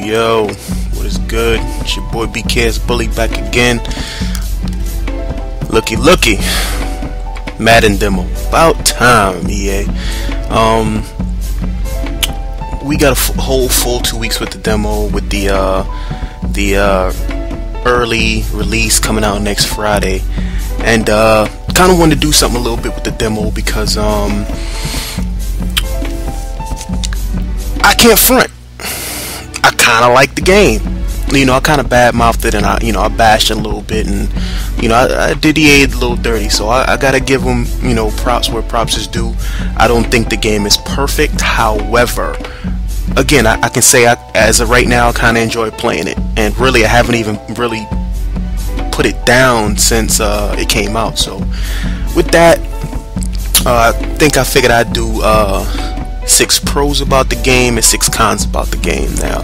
Yo, what is good? It's your boy BKS Bully back again. Looky, Madden demo. About time, EA. We got a whole full 2 weeks with the demo, with the early release coming out next Friday, and kind of wanted to do something a little bit with the demo because I can't front. I kind of like the game. I kind of badmouthed it, and I bashed it a little bit, and I did EA a little dirty. So I gotta give them props where props is due. I don't think the game is perfect. However, again, I can say as of right now, I kind of enjoy playing it, and really I haven't even really put it down since it came out. So with that, I figured I'd do 6 pros about the game and 6 cons about the game. Now,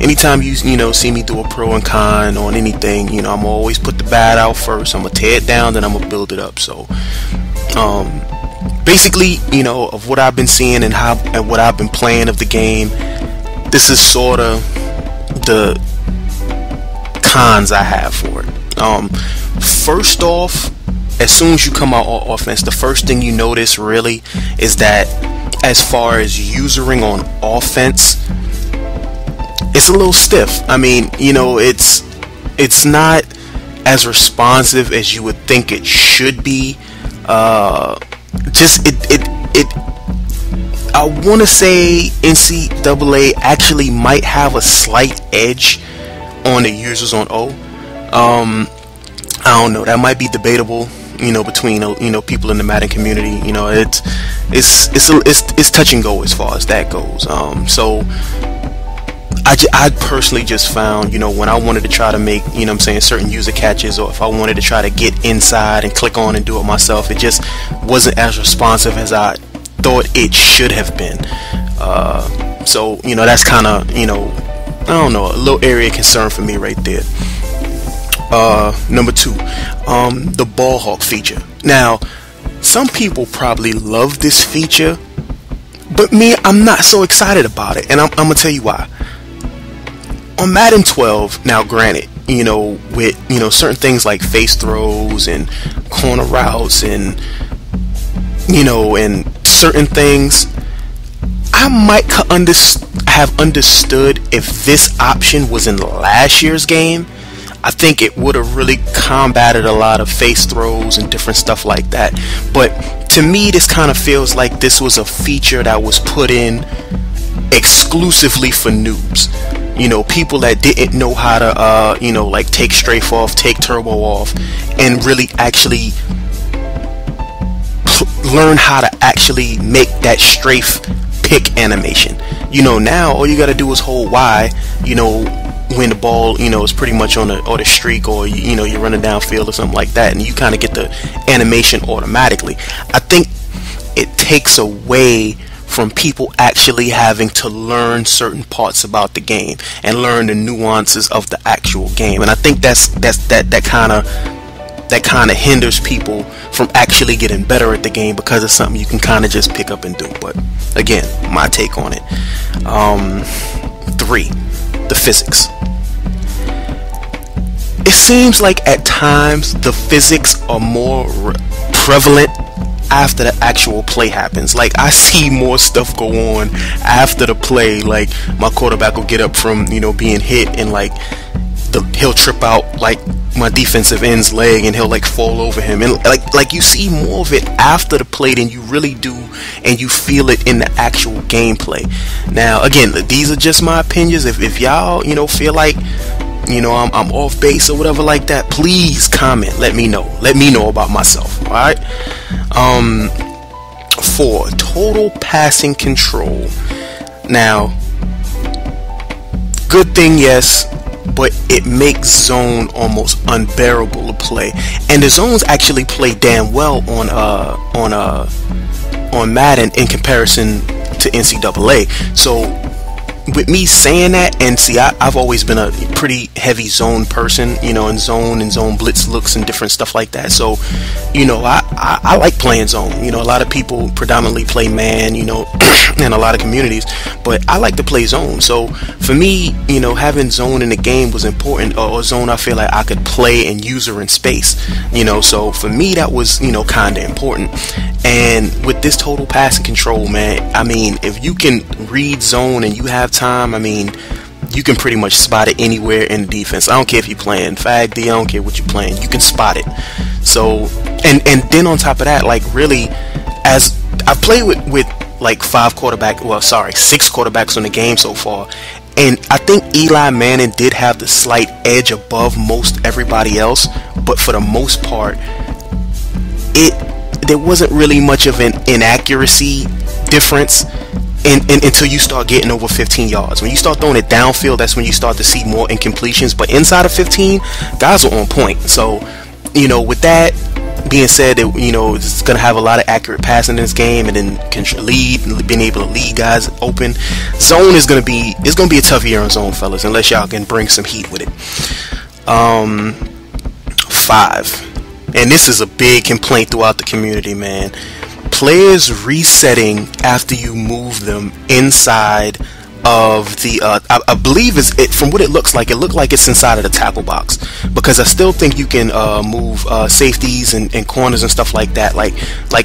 anytime you see me do a pro and con on anything, I'm always put the bad out first. I'm gonna tear it down, then I'm gonna build it up. So basically, of what I've been seeing and what I've been playing of the game, this is sort of the cons I have for it. First off, as soon as you come out on offense, the first thing you notice really is that as far as usering on offense, it's a little stiff. I mean, it's not as responsive as you would think it should be. I want to say NCAA actually might have a slight edge on the users on O. I don't know. That might be debatable. Between people in the Madden community. It's touch and go as far as that goes. So I personally just found, when I wanted to try to make, certain user catches, or if I wanted to try to get inside and click on and do it myself, it just wasn't as responsive as I thought it should have been. So that's kind of I don't know, a little area of concern for me right there. Number 2, the ball hawk feature. Now, some people probably love this feature, but me, I'm not so excited about it, and I'm gonna tell you why. On Madden 12, now granted, with certain things like face throws and corner routes and and certain things, I might have understood if this option was in last year's game. I think it would have really combated a lot of face throws and different stuff like that. But to me, this kind of feels like this was a feature that was put in exclusively for noobs. People that didn't know how to, like take strafe off, take turbo off, and really actually learn how to actually make that strafe pick animation. Now all you got to do is hold Y, when the ball, is pretty much on the streak, or you're running downfield or something like that, and you kind of get the animation automatically. I think it takes away from people actually having to learn certain parts about the game and learn the nuances of the actual game, and I think that kind of hinders people from actually getting better at the game, because it's something you can kind of just pick up and do. But again, my take on it. 3, the physics. It seems like at times the physics are more prevalent after the actual play happens. Like, I see more stuff go on after the play. Like, my quarterback will get up from being hit, and like he'll trip out like my defensive end's leg, and he'll like fall over him, and like you see more of it after the play than you really do, and you feel it in the actual gameplay. Now again, these are just my opinions. If y'all feel like I'm off base or whatever like that, please comment, let me know about myself. Alright. 4, total passing control. Now, good thing, yes, but it makes zone almost unbearable to play, and the zones actually play damn well on Madden in comparison to NCAA. So with me saying that, and see, I've always been a pretty heavy zone person, you know, and zone blitz looks and different stuff like that. So, you know, I like playing zone. You know, a lot of people predominantly play man, you know, in a lot of communities, but I like to play zone. So for me, you know, having zone in the game was important, or zone I feel like I could play and use her in space, you know. So for me, that was, you know, kind of important. And with this total passing control, man, I mean, if you can read zone and you have time, I mean, you can pretty much spot it anywhere in the defense. I don't care if you're playing Fag D, I don't care what you're playing, you can spot it. So, and then on top of that, like, really, as I've played with like 6 quarterbacks on the game so far, and I think Eli Manning did have the slight edge above most everybody else, but for the most part, there wasn't really much of an inaccuracy difference until you start getting over 15 yards. When you start throwing it downfield, that's when you start to see more incompletions. But inside of 15, guys are on point. So, you know, with that being said, that, you know, it's going to have a lot of accurate passing in this game, and then being able to lead guys open. Zone is going to be a tough year on zone, fellas, unless y'all can bring some heat with it. 5. And this is a big complaint throughout the community, man. Players resetting after you move them inside of the I believe from what it looked like it's inside of the tackle box, because I still think you can move safeties and corners and stuff like that, like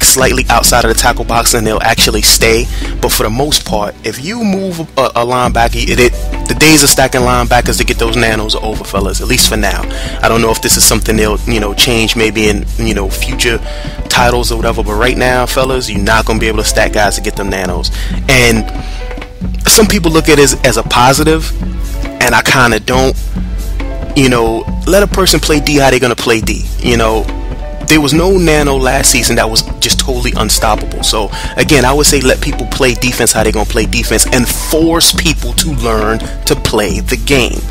slightly outside of the tackle box, and they'll actually stay. But for the most part, if you move a linebacker, the days of stacking linebackers to get those nanos are over, fellas, at least for now. I don't know if this is something they'll, you know, change maybe in, you know, future titles or whatever, but right now, fellas, you're not going to be able to stack guys to get them nanos. And some people look at it as a positive, and I kind of don't. You know, let a person play D how they're going to play D. You know, there was no nano last season that was just totally unstoppable. So again, I would say let people play defense how they're going to play defense, and force people to learn to play the game.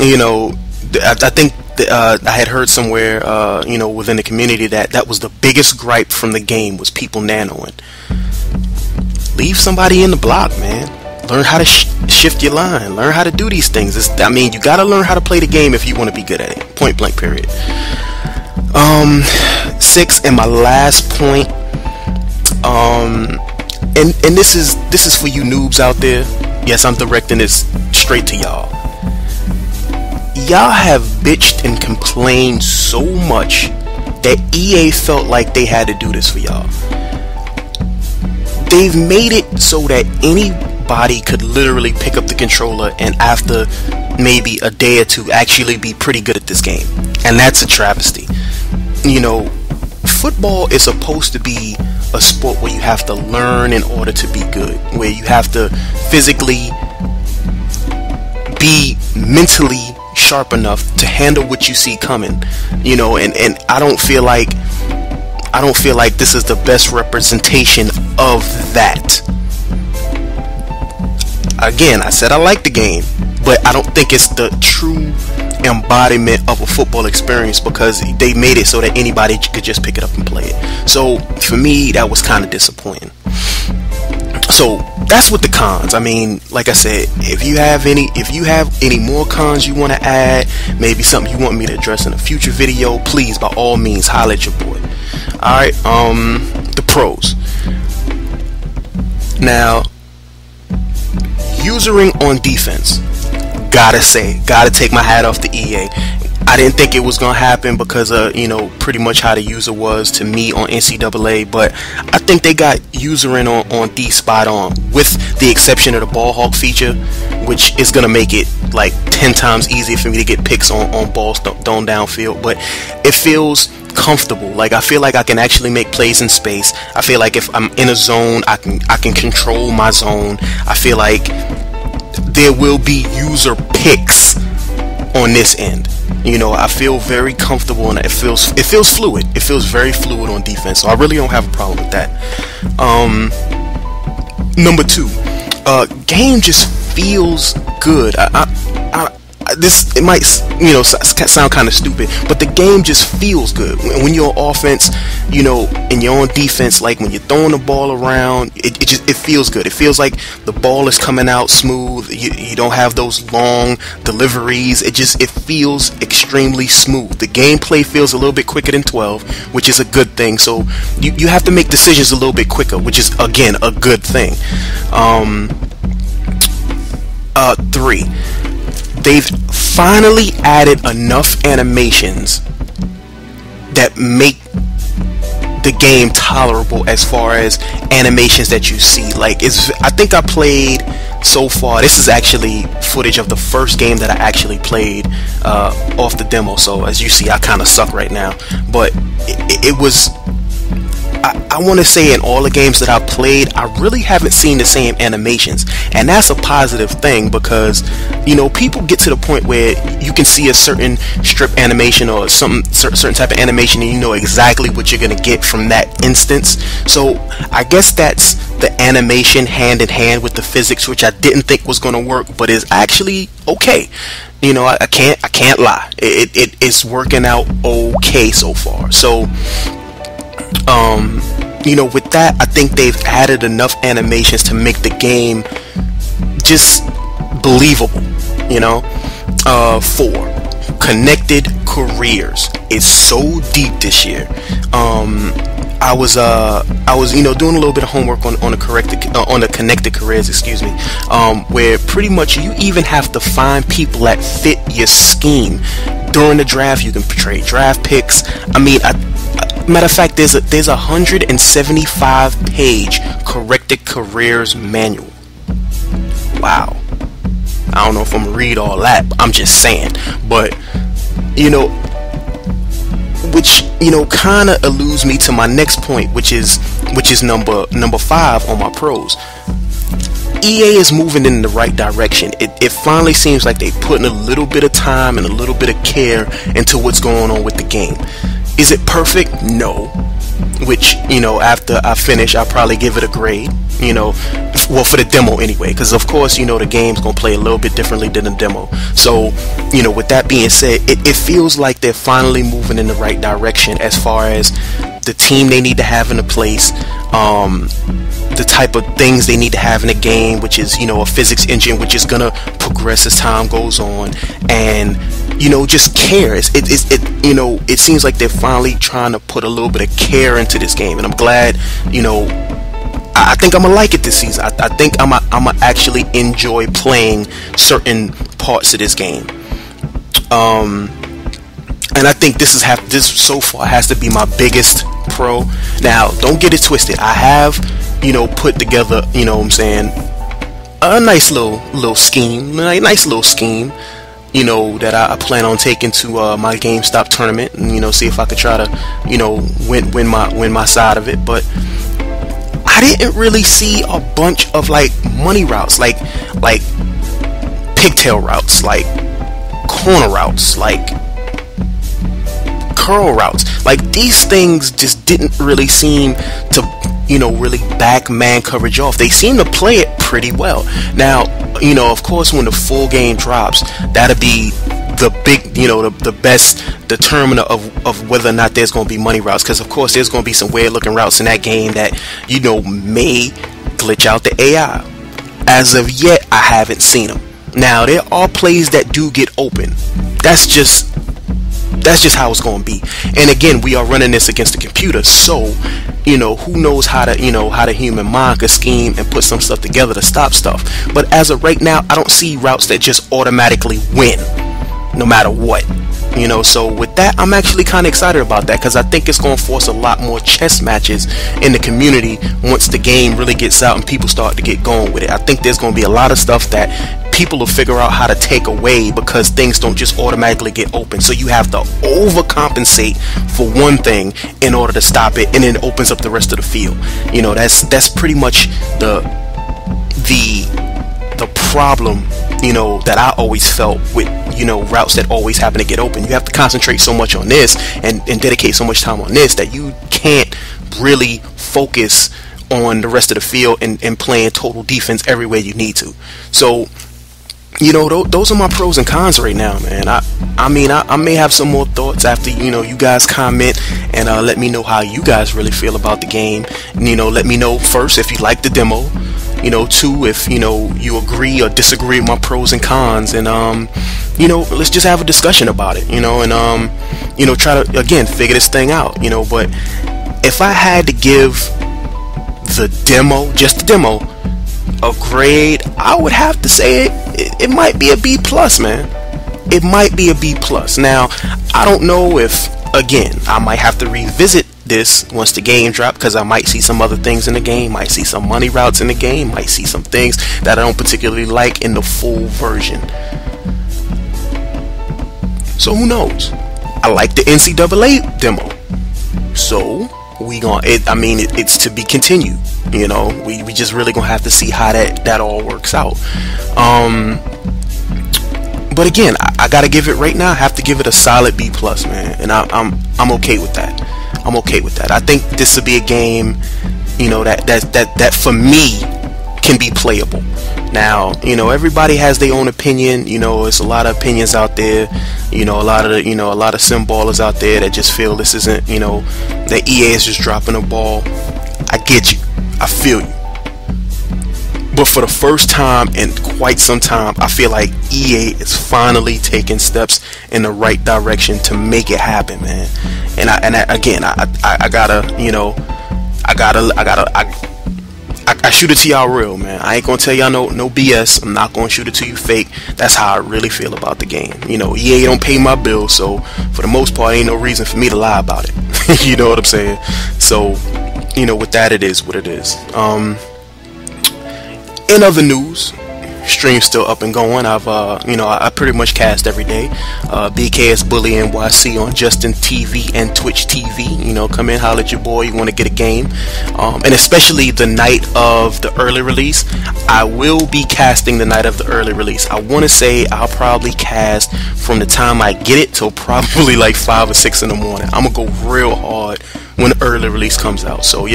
You know, I think I had heard somewhere, you know, within the community that was the biggest gripe from the game was people nanoing. Leave somebody in the block, man. Learn how to shift your line. Learn how to do these things. I mean, you gotta learn how to play the game if you want to be good at it. Point blank, period. 6, and my last point. And this is for you noobs out there. Yes, I'm directing this straight to y'all. Y'all have bitched and complained so much that EA felt like they had to do this for y'all. They've made it so that anybody could literally pick up the controller and after maybe a day or two actually be pretty good at this game. And that's a travesty. You know, football is supposed to be a sport where you have to learn in order to be good, where you have to physically be mentally sharp enough to handle what you see coming. You know, and I don't feel like this is the best representation of that. Again, I said I like the game, but I don't think it's the true embodiment of a football experience, because they made it so that anybody could just pick it up and play it. So for me, that was kind of disappointing. So that's what the cons. I mean, like I said, if you have any more cons you want to add, maybe something you want me to address in a future video, please, by all means, holler at your boy. Alright, the pros. Now, usering on defense, gotta take my hat off to EA. I didn't think it was gonna happen because of, you know, pretty much how the user was to me on NCAA, but I think they got usering on D spot on, with the exception of the ball hawk feature, which is gonna make it like 10 times easier for me to get picks on balls thrown downfield. But it feels comfortable. Like, I feel like I can actually make plays in space. I feel like if I'm in a zone, I can control my zone. I feel like there will be user picks on this end. You know, I feel very comfortable, and it feels fluid. It feels very fluid on defense, so I really don't have a problem with that. Number 2, game just feels good. I this, it might, sound kind of stupid, but the game just feels good when you're on offense, and you're on defense. Like when you're throwing the ball around, it feels good. It feels like the ball is coming out smooth. You don't have those long deliveries. It feels extremely smooth. The gameplay feels a little bit quicker than 12, which is a good thing. So you have to make decisions a little bit quicker, which is again a good thing. 3. They've finally added enough animations that make the game tolerable as far as animations that you see. Like, I think I played so far, this is actually footage of the first game that I actually played off the demo, so as you see I kind of suck right now, but it was, I want to say in all the games that I played, I really haven't seen the same animations, and that's a positive thing, because people get to the point where you can see a certain strip animation or some certain type of animation and you know exactly what you're gonna get from that instance. So I guess that's the animation hand in hand with the physics, which I didn't think was gonna work, but is actually okay. I can't lie, it's working out okay so far. So with that, I think they've added enough animations to make the game just believable. 4. Connected careers is so deep this year. I was doing a little bit of homework on the connected careers, excuse me, where pretty much you even have to find people that fit your scheme. During the draft, you can trade draft picks. Matter of fact, there's a 175-page corrected careers manual. Wow. I don't know if I'm gonna read all that, but I'm just saying. But which kind of alludes me to my next point, which is number 5 on my pros. EA is moving in the right direction. It finally seems like they're putting a little bit of time and a little bit of care into what's going on with the game. Is it perfect? No. Which, after I finish, I'll probably give it a grade. Well, for the demo anyway, because of course, the game's gonna play a little bit differently than the demo. So, with that being said, it feels like they're finally moving in the right direction as far as the team they need to have in a place, the type of things they need to have in a game, which is, a physics engine, which is gonna progress as time goes on, and just care. It seems like they're finally trying to put a little bit of care into this game, and I'm glad. I think I'm gonna like it this season. I think I'm gonna actually enjoy playing certain parts of this game. And I think this so far has to be my biggest pro. Now, don't get it twisted. I have, put together, a nice little scheme, that I plan on taking to my GameStop tournament, and see if I could try to, win my side of it. But I didn't really see a bunch of like money routes, like pigtail routes, like corner routes, like curl routes. Like, these things just didn't really seem to, really back man coverage off. They seem to play it pretty well. Now, of course, when the full game drops, that'll be the big, the best determiner of whether or not there's going to be money routes, because of course there's going to be some weird looking routes in that game that may glitch out the AI. As of yet, I haven't seen them. Now, there are plays that do get open. That's just how it's going to be. And again, we are running this against the computer, so who knows how the human mind could scheme and put some stuff together to stop stuff. But as of right now, I don't see routes that just automatically win no matter what. So with that, I'm actually kind of excited about that, because I think it's going to force a lot more chess matches in the community once the game really gets out and people start to get going with it. I think there's going to be a lot of stuff that people will figure out how to take away, because things don't just automatically get open. So you have to overcompensate for one thing in order to stop it, and then it opens up the rest of the field. That's pretty much the problem, that I always felt with, routes that always happen to get open. You have to concentrate so much on this and dedicate so much time on this that you can't really focus on the rest of the field and playing total defense everywhere you need to. So, those are my pros and cons right now, man. I mean, I may have some more thoughts after, you guys comment and let me know how you guys really feel about the game. And, let me know first if you like the demo. Two, if, you agree or disagree with my pros and cons. And, let's just have a discussion about it, and, try to, again, figure this thing out, But if I had to give the demo, just the demo, a grade, I would have to say it might be a B plus, man. It might be a B plus. Now, I don't know if, again, I might have to revisit this once the game drops, because I might see some other things in the game, might see some money routes in the game, might see some things that I don't particularly like in the full version. So who knows? I like the NCAA demo, so it's to be continued. We just really gonna have to see how that all works out. But again, I gotta give it right now. I have to give it a solid B plus, man, and I'm okay with that. I'm okay with that. I think this will be a game, that for me can be playable. Now, everybody has their own opinion. It's a lot of opinions out there. A lot of sim ballers out there that just feel this isn't, that EA is just dropping a ball. I get you. I feel you. But for the first time in quite some time, I feel like EA is finally taking steps in the right direction to make it happen, man. And I shoot it to y'all real, man. I ain't gonna tell y'all no BS. I'm not gonna shoot it to you fake. That's how I really feel about the game. EA don't pay my bills, so for the most part, ain't no reason for me to lie about it. You know what I'm saying? So, with that, it is what it is. In other news, stream's still up and going. I pretty much cast every day. BKS Bully NYC on Justin TV and Twitch TV. Come in, holler at your boy. You want to get a game, and especially the night of the early release. I will be casting the night of the early release. I want to say I'll probably cast from the time I get it till probably like 5 or 6 in the morning. I'm gonna go real hard when the early release comes out. So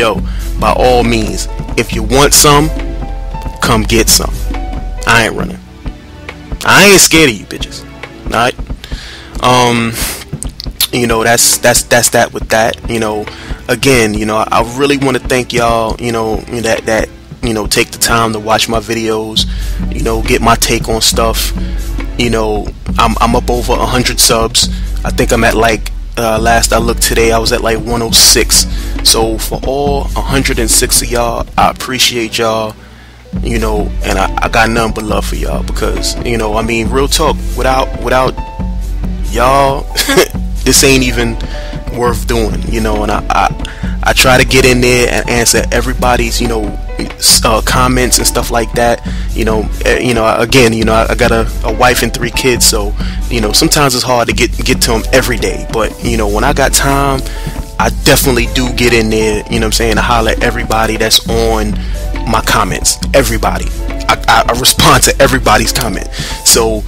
by all means, if you want some, come get some. I ain't running. I ain't scared of you bitches. Alright. That's that with that. Again, I really want to thank y'all, that take the time to watch my videos, get my take on stuff. I'm up over 100 subs. I think I'm at last I looked today, I was at 106. So for all 106 of y'all, I appreciate y'all. And I got nothing but love for y'all, because real talk, without y'all this ain't even worth doing. And I try to get in there and answer everybody's comments and stuff like that. Again, I got a wife and 3 kids, so sometimes it's hard to get to them every day, but when I got time, I definitely do get in there, to holler at everybody that's on my comments. Everybody. I respond to everybody's comment. So,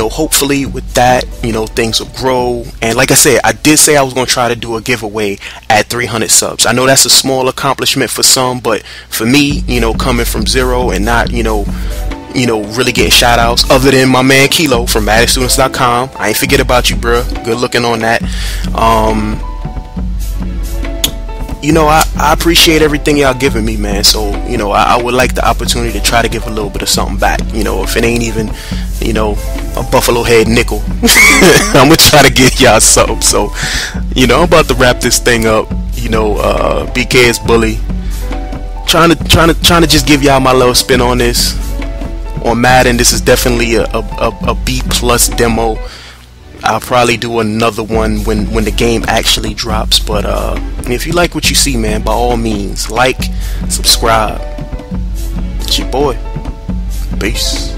hopefully with that, things will grow. And like I said, I did say I was going to try to do a giveaway at 300 subs. I know that's a small accomplishment for some, but for me, coming from 0 and not, really getting shout outs, other than my man Kilo from MaddenStudents.com. I ain't forget about you, bruh. Good looking on that. I appreciate everything y'all giving me, man. So, I would like the opportunity to try to give a little bit of something back. If it ain't even, a buffalo head nickel, I'm gonna try to get y'all something. So, I'm about to wrap this thing up. BKS Bully, trying to just give y'all my little spin on this. On Madden, this is definitely a B plus demo. I'll probably do another one when the game actually drops. But if you like what you see, man, by all means, like, subscribe. It's your boy. Peace.